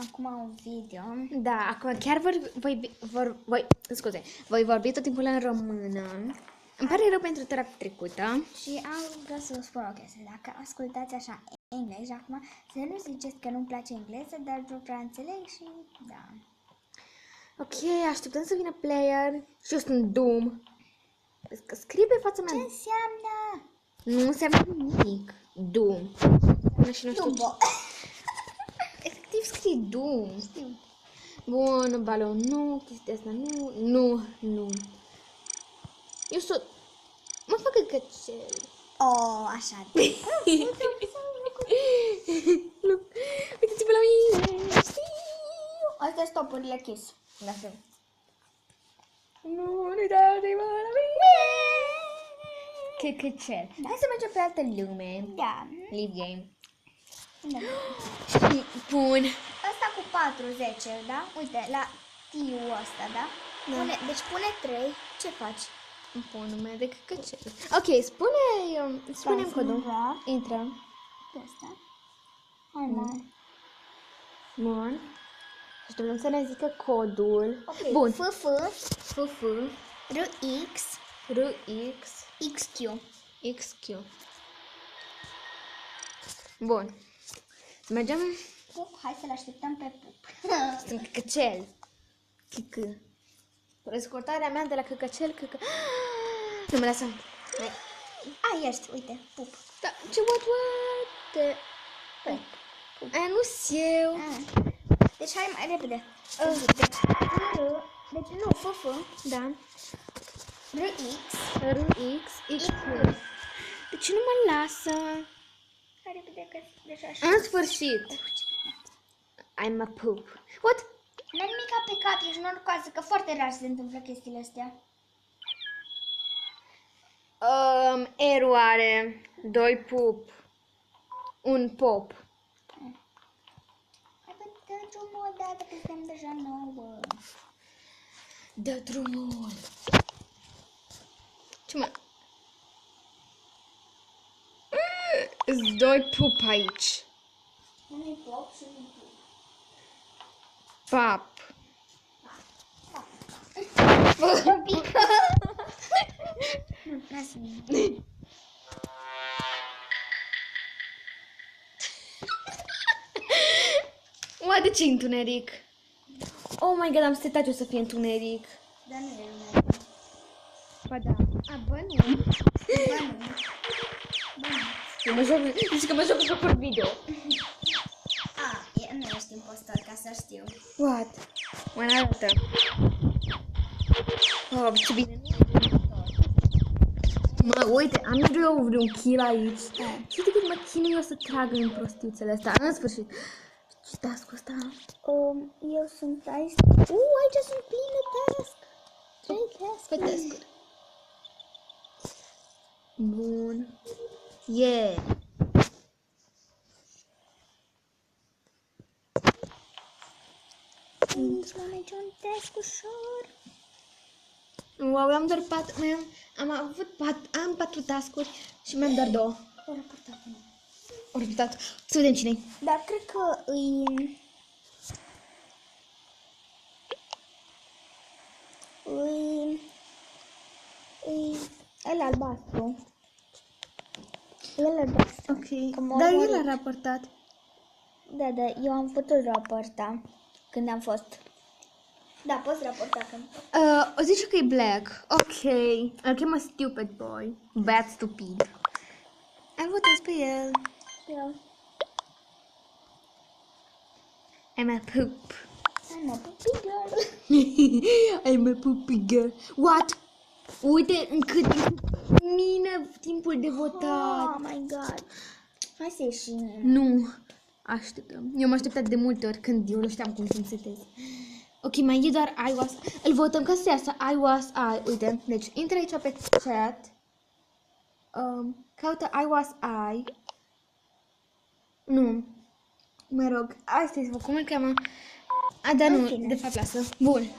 acum un video. Da, acum chiar voi vorbi tot timpul în română. Îmi pare rău pentru tura trecută. Și vreau să vă spun o chestie. Dacă ascultați așa engleză acum, să nu ziceți că nu-mi place engleză, dar nu prea înțeleg și da. Ok, așteptăm să vină player și eu sunt Doom. Vezi că scrie pe fața Ce mea. înseamnă? Nu înseamnă nimic. Doom. Până și nu știu. Dumbo. Efectiv scrie Doom. Știu. Bun, balon nu, chestia asta nu, nu. Eu sunt... Mă fac căcel. Oh, așa. Nu. Uitați-vă la mine. Astea sunt topurile Kiss. Da, știu. Nu, uitați-vă la mine. Căcel. Hai să mergem pe altă lume. Da. Leave game. Da. Și bun. Asta cu 40, da? Uite, la tiu ăsta, da? Da. Deci pune 3, ce faci? Îmi pun nume de căcel. Ok, spune-mi codul. Intră. Pe asta. Hai, mă. Bun. Așteptăm să ne zică codul. Ok. Bun. FF, FF, RX, RX, XQ. XQ. Bun. Mergem. Pup, hai să-l așteptăm pe Pup. Sunt căcăcel. Chică. Rescortarea mea de la căcăcel, Nu mă lasă. Hai. Ești, uite, Pup. Da, ce what? Pup. Aia nu-s eu. Deci hai mai repede. Deci nu, FF, Da. RX. RX, XQ. De ce nu mă lasă? Hai repede că deja așa. În sfârșit. I'm a poop. What? N-ai nimic pe cap, ești norocoasă, că foarte rar se întâmplă chestiile astea. Eroare. 2 pup. 1 pop. Hai că dă drumul o dată, că suntem deja nouă. Dă drumul. Ce mă? Îți 2 pup aici. Nu-i pop și nu-i pup. Pap. Un pic. Nu, lasă-mi. Oa, de ce întuneric? Oh my god, am setat eu să fie întuneric. Dar nu e lumea. Ba da. A, bă, nu. Ba nu. Eu mă joc, zici că mă joc cu jocuri video. Nu ești impostor, ca să știu. What? Mă arată. Oh, ce bine. Mă, uite, am eu vreun kill aici. Și uite cât mă chinui eu să trag în prostiuțele astea. În sfârșit. Ce task-ul ăsta? Eu sunt aici. Aici sunt pline task. 3 task. Pe task-uri. Bun. Yeah. Nici mai merge un task ușor. Wow, am doar 4, am 4 task-uri și mai am doar 2. O raportat. O repetat. Să vedem cine-i. Dar cred că îi ăla albastru. El albastru. Ok. Că m-a Dar el omorât. a raportat. Da, eu am putut raporta când am fost. Da, poți raporta când. O zice că e black. Ok. Îl cheamă stupid boy. Bad stupid. Ai votat pe el. Eu. I'm a poop. I'm a puppy girl. I'm a poopy girl. What? Uite în cât mine timpul de votat. Oh my god. Hai să ieșim. Nu. Așteptăm. Eu m-am așteptat de multe ori când eu nu știam cum să-mi setez. Ok, mai e doar I was. Îl votăm ca să iasă I was I. Uite, deci intră aici pe chat. Caută I was I. Nu. Mă rog, asta e, cum îl cheamă? A, da, nu, fine. de fapt lasă. Bun. Yay!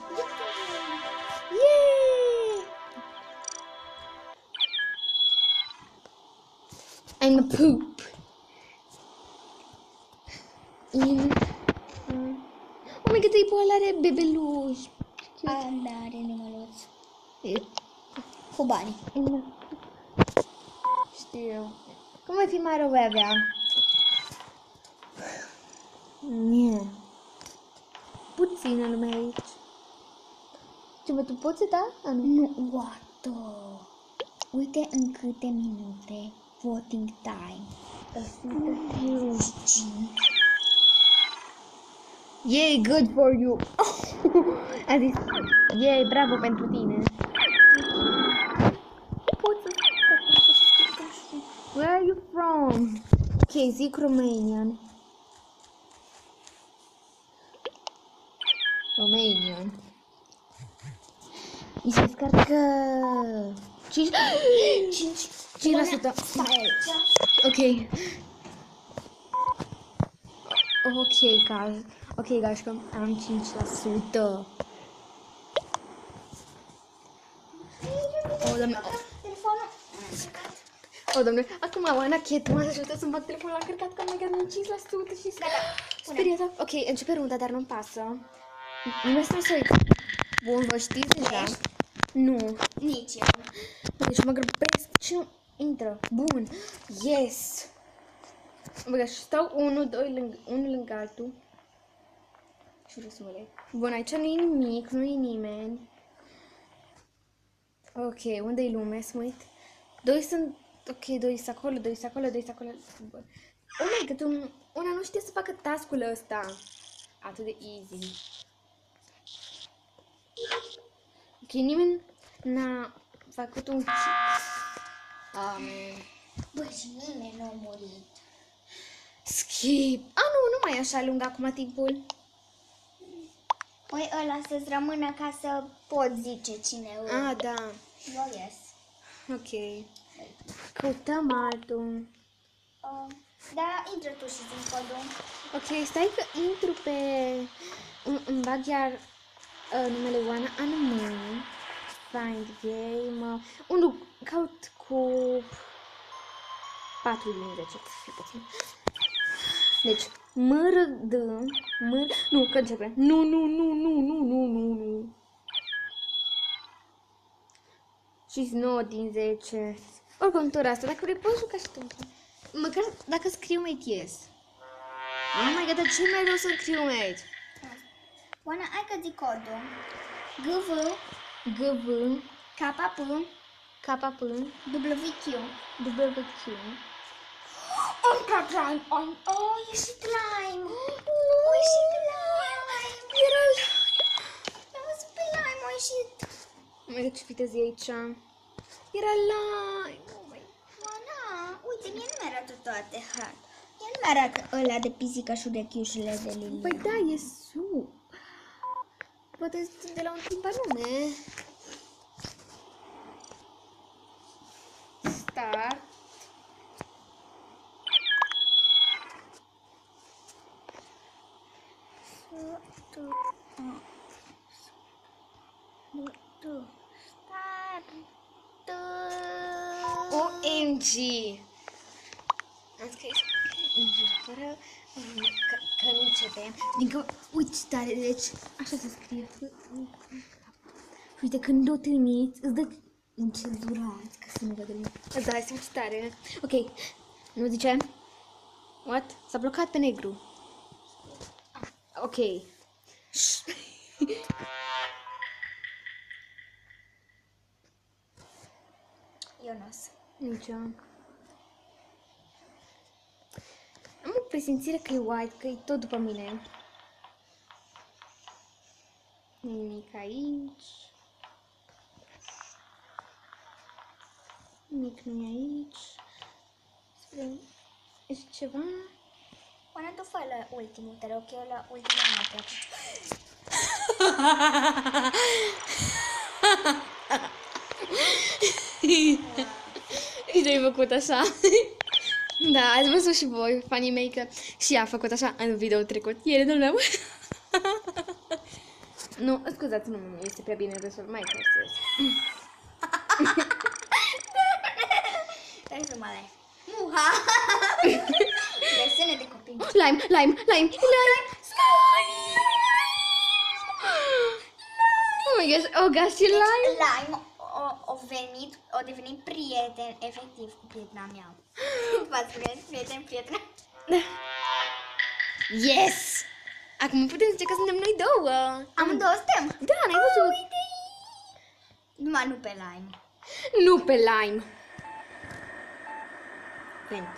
I'm a poop. In Tripul ăla are bebeluș. Da, are nimăluț. E- Cu banii. Știu. Cum voi fi mai rău voi avea? Nie. Puțină lume aici. Ce bă, tu poți da? Nu. Nu, what? Uite în câte minute voting time. 135. Yay, good for you. A zis, yay, bravo pentru tine. Where are you from? Ok, zic Romanian. Romanian. Mi se descarcă 5%. Stai aici. Ok. Ok, gașcă, am 5%. O, doamne. Telefonul. O, doamne, acum Oana Chet m-a ajutat să-mi bag telefonul la încărcat, că am mai găsit 5% și speriată. Ok, începe runda, dar nu-mi pasă. Nu mai stau să uit. Bun, vă știți deja? Nu. Nici eu. Deci mă grăbesc. Ce nu intră? Bun. Yes. Bă, și stau unul lângă altul. Și vreau să mă leg. Bun, aici nu e nimic, nu e nimeni. Ok, unde e lumea? Să mă uit. Doi sunt... Ok, doi sunt acolo, doi sunt acolo, doi sunt acolo. Bun. Oh my god, una nu știe să facă task-ul ăsta. Atât de easy. Ok, nimeni n-a făcut un Amen. Bă, și nimeni nu a murit. Skip. Nu mai e așa lung acum timpul. Păi ăla să-ți rămână ca să poți zice cine e. Da. Eu ies. Ok. Căutăm altul. Da, intră tu și zi codul. Ok, stai că intru pe... Îmi bag iar numele Oana Anumăni. Find game. Unul caut cu 4 din 10. Fi puțin. Deci, nu, că începe. Nu. Și 9 din 10. Oricum, tot asta, dacă vrei, poți juca și tu. Măcar dacă scriu mai yes. Oh my god, dar ce mai rău să scriu mai. Oana, hai că zic codul. GV KP KP WQ. WQ. Încă slime. Oh, e și slime. Oh, e și slime. Era Am văzut pe slime, a ieșit. Oh my god, ce viteză e aici. Era lime. Oh my god. Oana, uite, mie nu mi-arată toate. Mie nu mi-arată ăla de pisică și urechiușile de Lilia. Păi da, e sup. Poate de la un timp anume. Start. OMG! Am scris fără că nu începem. Adică, uite ce tare, deci, așa se scrie. Uite, când o trimiți, îți dă încenzurat, ca să nu vadă lumea. Îți dai seama ce tare. Ok, nu zice? What? S-a blocat pe negru. Ok. Eu nu o să. Nici eu. Am o presimțire că e white, că e tot după mine. Nimic aici. Nimic nu e aici. Este ceva? Oana, tu fă la ultimul, te rog, eu la ultimul nu te apuc. Și ai făcut așa. Da, ați văzut și voi, fanii mei, că și ea a făcut așa în video trecut. El nu l-am. Nu, scuzați, nu este prea bine resul mai cărsesc. Stai să mă alegi. Muha! Desene de copii. Lime! Oga și Lime? Lime o devenit prieten, efectiv, cu prietena mea. V-ați spune, prietena. Yes! Acum putem zice că suntem noi două. Amândouă suntem. Da, n-ai văzut? Numai nu pe Lime. Nu pe Lime. Vent.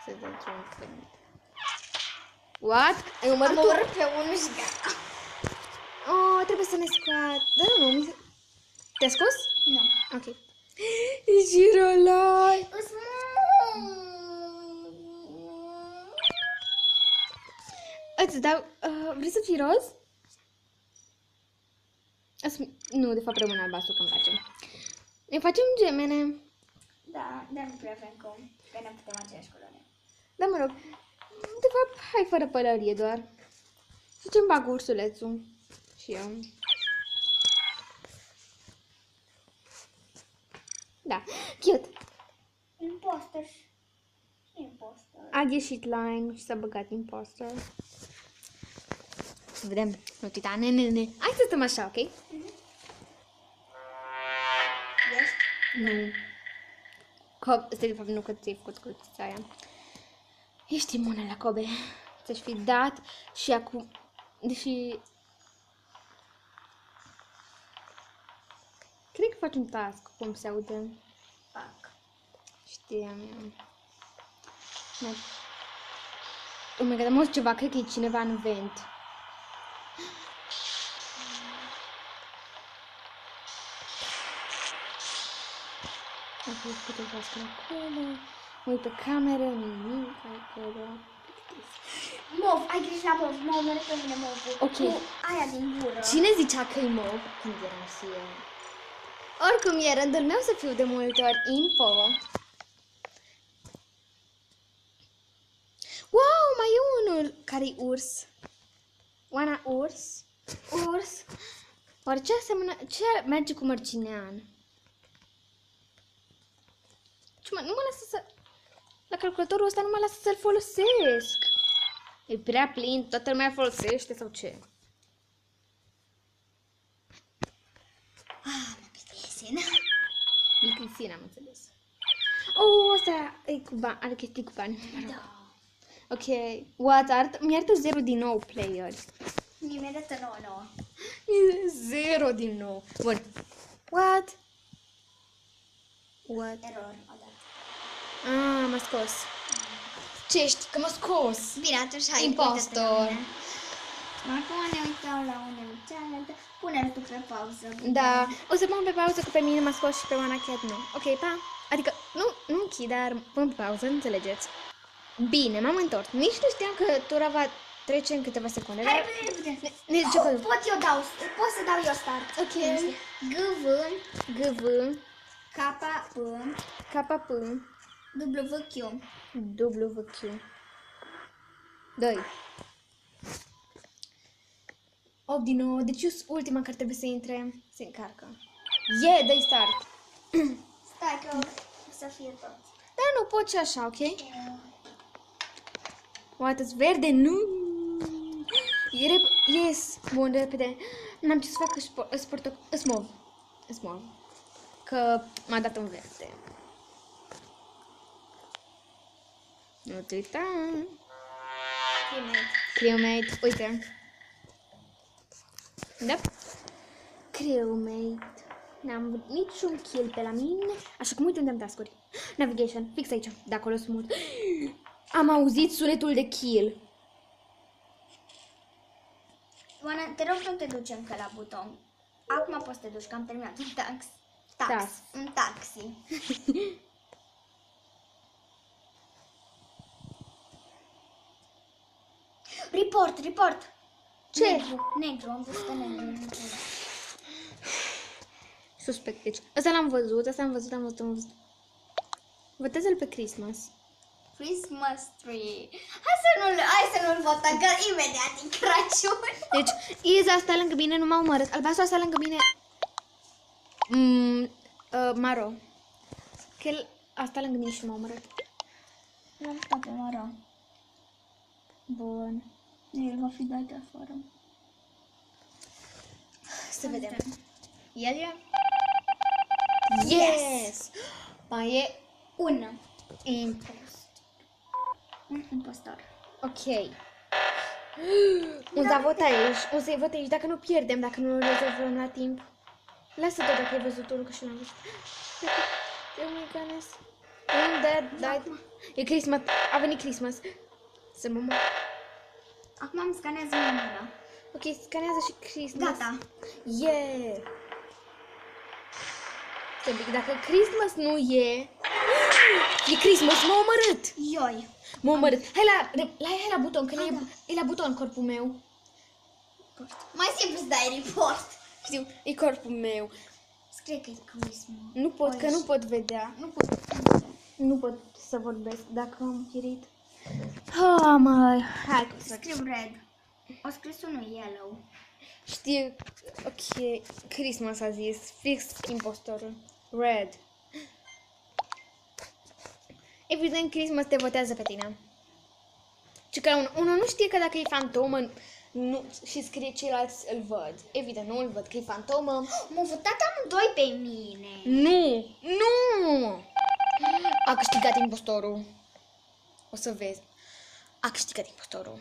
Să dăm un vent. What? Ai Am omorât omorât pe unul și gata. Oh, trebuie să ne scoat. Da, nu. Te-a scos? Nu. Ok. Girolai. Îți dau... vrei să fii roz? Nu, de fapt rămân albastru că-mi place. Ne facem gemene. Da, dar nu prea avem cum, că ne putem aceeași culoare. Da, mă rog. De fapt, hai fără pălărie doar. Și ce-mi bag ursulețul. Și eu. Da, cute. Imposter. Imposter. A ieșit Lime și s-a băgat imposter. Să vedem. Nu uita, ne. Hai să stăm așa, ok? Ești? Nu. Că, de fapt, nu că ți-ai făcut crucița aia. Ești imună la Kobe. Ți-aș fi dat și acum... Deși... Cred că faci un task, cum se aude. Fac. Știam eu. Oh my god, am auzit ceva, cred că e cineva în vent. Ok, putem să acolo. Mă uit pe cameră, nimic acolo. Mov, ai grijă la mov, mă omorât pe mine movul. Ok. Cu aia din gură. Cine zicea că e mov când eram și eu? Oricum e rândul meu să fiu de multe ori impo. Wow, mai e unul care-i urs. Oana urs? Urs? Oare ce aseamănă? Ce merge cu mărcinean? Nu mă lasă să... La calculatorul ăsta nu mă lasă să-l folosesc. E prea plin, toată lumea folosește sau ce? Ah, mă plictisin. Licrisina, am înțeles. Oh, asta e cu bani, are chestii cu bani. Da. Ok, what? Mi arată 0 din nou players. Mi-e arată 9. E 0 din nou. Bun. What? Error, odată. Ah, m-a scos. Ce ești? Că m-a scos. Bine, atunci hai, Impostor. uită-te la mine. Acum ne uităm la unul cealaltă. Pune-l tu pe pauză. Da, o să pun pe pauză că pe mine m-a scos și pe Oana chiar nu. Ok, pa. Adică, nu închid, dar pun pe pauză, înțelegeți. Bine, m-am întors. Nici nu știam că tura va trece în câteva secunde. Hai, dar- repede. Ne zice că... Pot să dau eu start. Ok. GV, GV, KP, KP, WQ. WQ. 2. 8 din nou. Deci eu sunt ultima care trebuie să intre. Se încarcă. Dă-i start. Stai că o să fie tot. Da, nu pot și așa, ok? Uite-ți verde, nu! Yes! Bun, repede. N-am ce să fac, îs mov. Că m-a dat un verde. Nu te uita. Crewmate, uite. Da? Crewmate. N-am văzut niciun kill pe la mine. Așa cum uite unde am task-uri. Navigation, fix aici. De acolo sunt mult. Am auzit sunetul de kill. Oana, te rog, nu te duci încă la buton. Acum poți să te duci, că am terminat un un taxi. Report. Ce? Negru, am văzut pe negru. Suspect, deci. Asta l-am văzut, am văzut. Votează-l pe Christmas. Christmas tree. Hai să nu-l votăm, că imediat e Crăciun. Deci, Iza asta lângă mine, nu m-a omorât. Albastru asta lângă mine. Maro. Că el asta lângă mine și m-a omorât. L-am votat pe Mara. Bun. El va fi dat afară. Să vedem. El e Yes! Mai e un impostor. Ok. Un să vot aici. O să-i vot aici dacă nu pierdem, dacă nu rezolvăm la timp. Lasă tot dacă ai văzut unul, că și l-am văzut. Oh my goodness. I'm dead, died. E Christmas. A venit Christmas. Să mă mor. Acum îmi scanează mie mâna. Ok, scanează și Christmas. Gata. Yeah! Stai un pic, dacă Christmas nu e... E Christmas, m-a omorât! Ioi. M-a omorât. Hai la buton, că e la buton corpul meu. Mai simplu să dai report. Știu, e corpul meu. Scrie că e Christmas. Nu pot, că nu pot vedea. Nu pot. Nu pot să vorbesc dacă am pierit. Oh, măi. Hai să Scriu red. O scris unul yellow. știu. Ok. Christmas a zis. Fix impostorul. Red. Evident, Christmas te votează pe tine. Și că unul nu știe că dacă e fantomă nu, și scrie ceilalți îl văd. Evident, nu îl văd că e fantomă. M-au votat amândoi pe mine. Nu! Nu! A câștigat impostorul. O să vezi. A câștigat impostorul.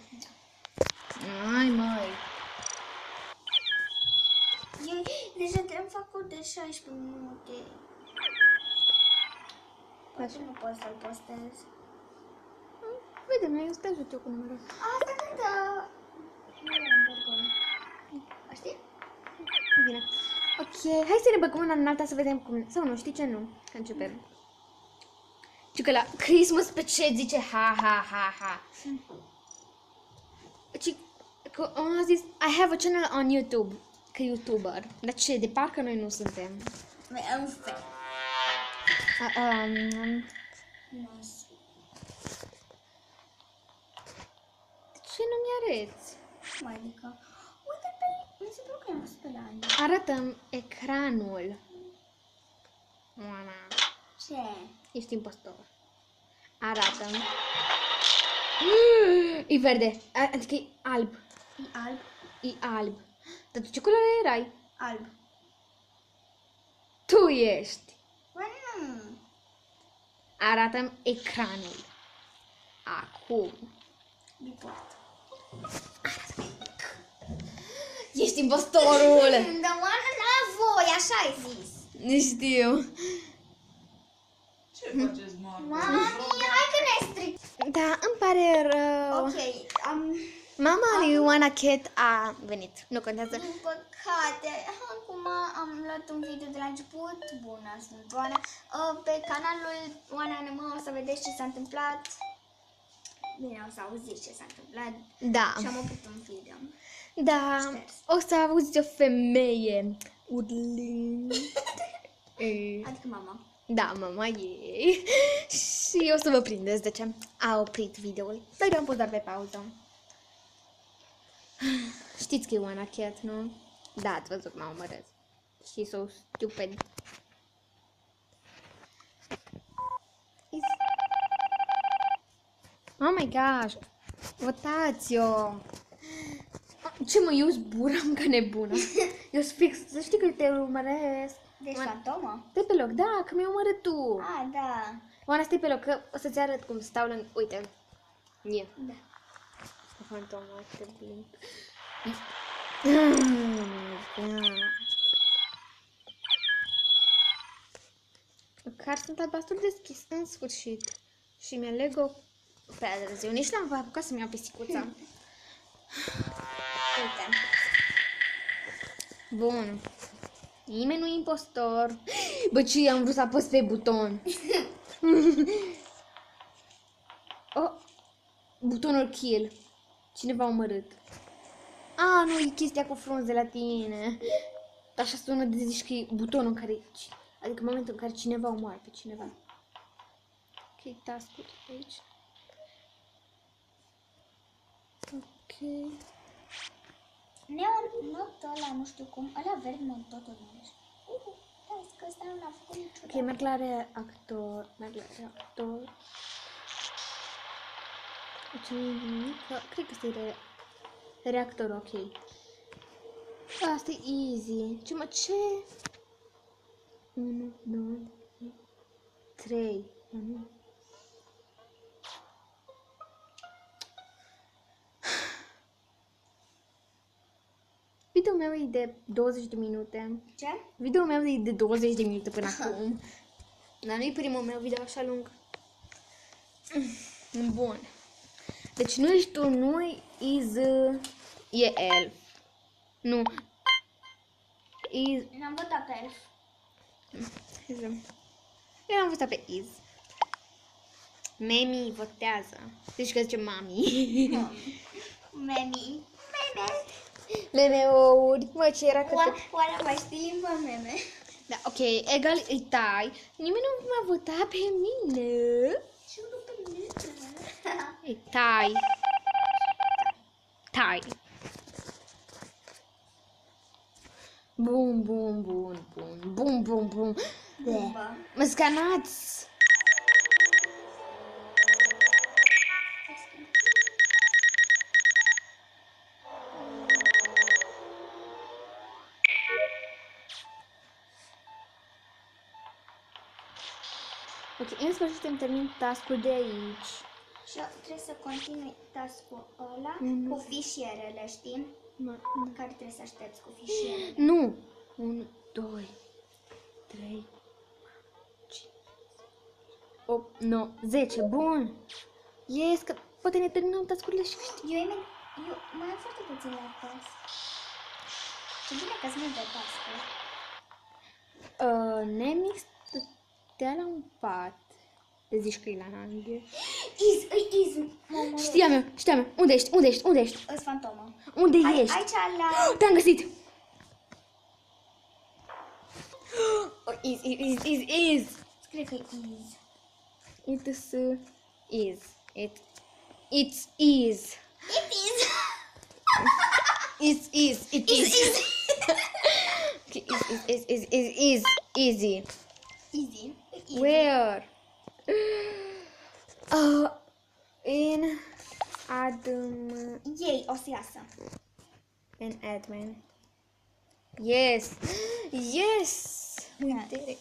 Ai, măi. Eu deja te-am făcut de 16 minute. Poate nu pot să-l postez. Vede, noi o să te ajut eu cu numărul. Asta când... Știi? Bine. Ok, hai să ne băgăm una în alta să vedem cum... Sau nu, știi ce? Nu. Că începem. Și că la Christmas pe ce zice ha, ha, ha, ha. Și că a zis, I have a channel on YouTube. Că YouTuber. Dar ce? De parcă noi nu suntem. E un fel. De ce nu-mi arăți? Cum adică? Uite pe... Mi se pare că am văzut pe la Ani. Arată-mi ecranul. Oana. Ce? Ești impostor. Arată-mi. E verde. Adică e alb. E alb? E alb. Dar tu ce culoare erai? Alb. Tu ești. Bă, nu. Arată-mi ecranul. Acum. Report. Ești impostorul! Dar oana n-a voi, așa ai zis. Nu știu. Ce faceți, mă? Mami, hai că ne stric. Da, îmi pare rău. Ok, Mama lui Oana Cat a venit. Nu contează. din păcate, acum am luat un video de la început. Bună, sunt Oana. Pe canalul Oana NM o să vedeți ce s-a întâmplat. Bine, o să auziți ce s-a întâmplat. Da. Și am oprit un video. Da. Șters. O să auziți o femeie urlind. Adică mama. Da, mama ei. Și o să vă prindeți de ce a oprit videoul. Dar eu am pus doar pe pauză. Știți că e Oana Cat, nu? Da, ați văzut, m-a omorât. Și so stupid. Oh my gosh! Votați-o! Ce mă, eu zburam ca nebună. Eu sunt fix, să știi că te urmăresc. Deci fantomă? Stai pe loc, da, că mi-ai omorât tu. Ah, da. Oana, stai pe loc, că o să-ți arăt cum stau lângă... Uite. E. Da. Fantomă, te blin. Măcar sunt albastru deschis, în sfârșit. Și mi-aleg o pedră. Eu nici n-am apucat să-mi iau pisicuța. Uite. Bun. Nimeni nu e impostor. Bă, ce am vrut să apăs pe buton. Oh, butonul kill. Cineva a omorât. A, nu, e chestia cu frunze la tine. Așa sună de zici că e butonul în care... Adică în momentul în care cineva omoară pe cineva. Ok, task-uri aici. Ok. Neon, not ăla, nu știu cum, ăla verde mă tot urmește. Stai, că ăsta nu l-a făcut niciodată. Ok, merg la reactor. Merg la reactor. Ce nimic? Cred că este reactor, ok. Asta e easy. Ce mă, ce? 1, 2, 3. Videoul meu e de 20 de minute. Ce? Videoul meu e de 20 de minute până acum. Dar nu-i primul meu video așa lung. Bun. Deci nu ești tu, nu is, e elf. Nu. Is, N-am votat pe elf. eu am votat pe is. Memi votează. Deci că zice mami. Memi. Meme. Meme-uri. Mă, ce era că Oare mai știi limba meme? Da, ok, egal îi tai. Nimeni nu m-a votat pe mine. Și nu pe mine. Îi tai. Tai. Bun, bun, bun, bun, bun, bun, bun. Bumba. Mă scanați. Ok, în sfârșit îmi termin task-ul de aici. Și eu trebuie să continui task-ul ăla Mhm. cu fișierele, știi? Care trebuie să aștepți cu fișierele. Nu! 1, 2, 3, 8, 9, 10. Bun! Yes, că poate ne terminăm task-urile și câștig. Eu mai am foarte puțin la task. Ce bine că sunt multe task-uri. Nemix stătea la un pat. Te zici că e la nanghe. Iz, mă omorât. Știam eu. Unde ești? Îs fantomă. Unde ești? Aici la... Te-am găsit! Oh, is. Scrie că e iz. It's is. It's is. It is. It is. Okay, is easy. Easy. Where? In admin. Ei, o să iasă. In admin. Yes. We did it.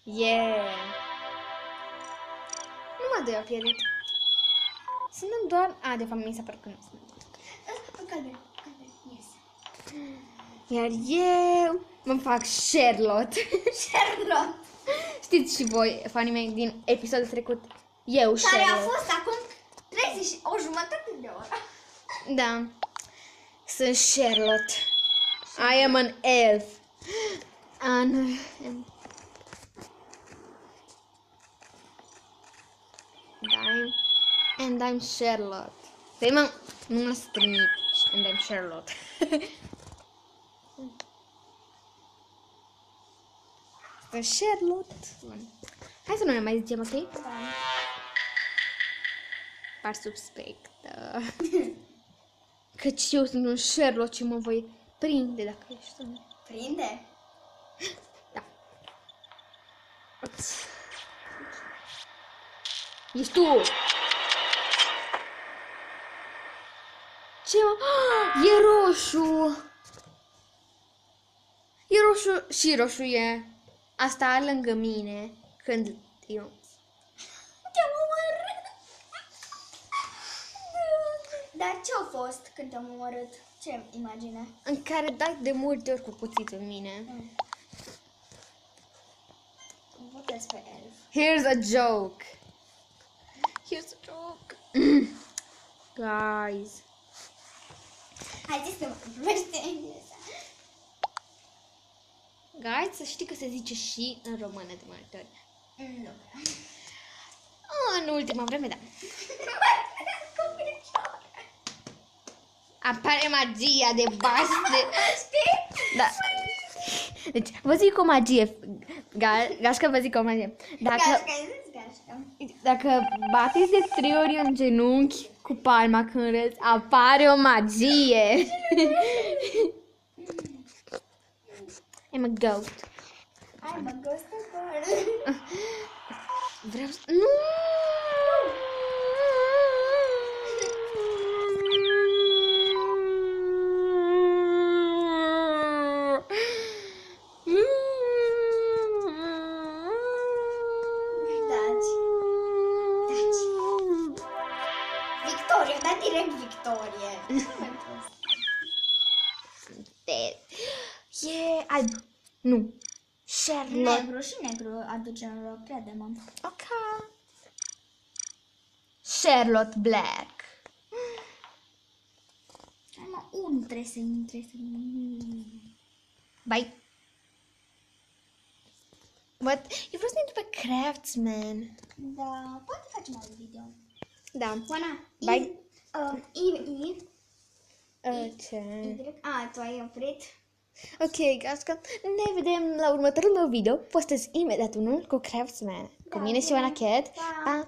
Yeah. Nu mă dă pierdut. Suntem doar... de fapt mi s-a părut că nu sunt. Calde, yes. Iar eu mă fac Charlotte. Charlotte. Știți și voi, fanii mei, din episodul trecut, eu Care a Charlotte. fost acum 30 o jumătate de oră. Da. Sunt Charlotte. I am an elf. And I'm Charlotte. Păi mă, nu mă trimit. And I'm Charlotte. Sunt Charlotte. Bun. Hai să nu ne mai zicem, ok? Da. Par suspectă. Căci eu sunt un Sherlock și mă voi prinde dacă ești un... Prinde? Da. Ești tu! Ce mă? E roșu! E roșu și roșu e. Asta lângă mine când eu... Te-am omorât! Dar ce-a fost când te-am omorât? Ce imagine? În care dai de multe ori cu cuțitul în mine. Votez pe elf. Here's a joke. Guys. Hai zis că mă vorbește engleza. Guys, să știi că se zice și în română de multe ori. Nu. În ultima vreme, da. Apare magia de baște. Știi? Da. Deci, vă zic o magie. Gașca, vă zic o magie. Gașca, zis gașca. Dacă bateți de 3 ori în genunchi cu palma când râzi, apare o magie. I'm a ghost. I'm a ghost girl. Vreau să... Nu! Victoria, da direct Victorie. Ce mai prost. E alb. Nu. Charlotte. Negru și negru aduce în loc, crede-mă. Ok. Charlotte Black. Hai mă, unul trebuie să intre. Bye. What? Eu vreau să intru pe Craftsman. Da, poate facem alt video. Da. Oana, Bye. Ce? Tu ai oprit? Ok, gașca. Ne vedem la următorul meu video. Postez imediat unul cu Craftsman. Cu mine și Oana Cat. Pa!